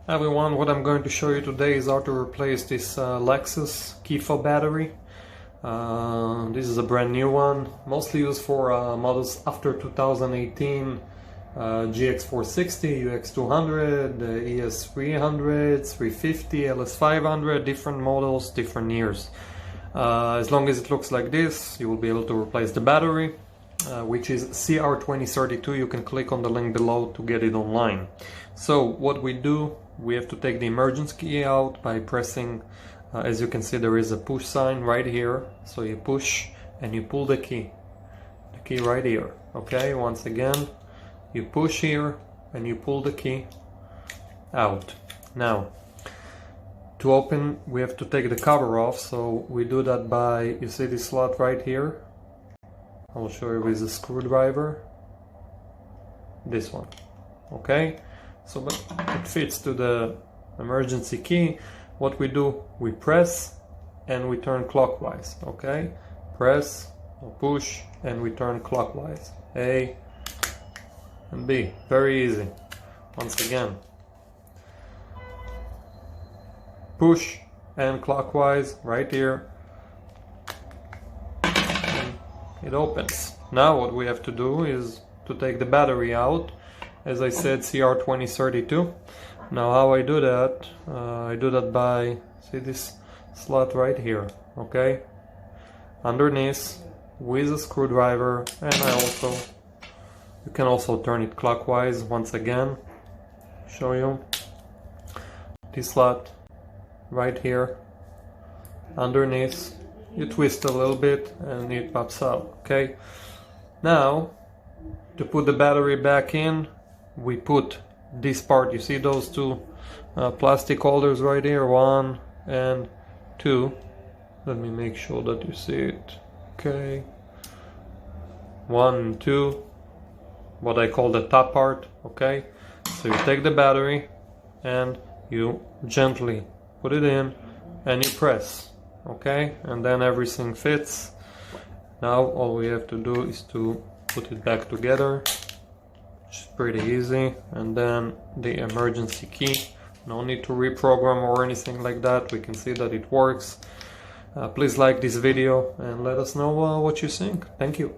Everyone, what I'm going to show you today is how to replace this Lexus KIFO battery. This is a brand new one, mostly used for models after 2018, GX460, UX200, ES300, 350, LS500, different models, different years. As long as it looks like this, you will be able to replace the battery, which is CR2032. You can click on the link below to get it online. So what we do, we have to take the emergency key out by pressing, as you can see, there is a push sign right here. So you push and you pull the key right here. Okay, once again, you push here and you pull the key out. Now, to open, we have to take the cover off. So we do that by, you see this slot right here? I'll show you with a screwdriver. This one. Okay, so it fits to the emergency key. What we do, we press and we turn clockwise. Okay, press or push and we turn clockwise. A and B, very easy. Once again, push and clockwise right here, and it opens. Now what we have to do is to take the battery out. As I said, CR2032. Now how I do that by, see this slot right here, okay? Underneath with a screwdriver, and you can also turn it clockwise. Once again, show you this slot right here. Underneath, you twist a little bit and it pops out, okay? Now, to put the battery back in, we put this part, you see those two plastic holders right here, 1 and 2. Let me make sure that you see it. Okay, 1 and 2, what I call the top part. Okay, so you take the battery and you gently put it in and you press. Okay, and then everything fits. Now all we have to do is to put it back together. It's pretty easy. And then the emergency key, no need to reprogram or anything like that. We can see that it works. Please like this video and let us know what you think. Thank you.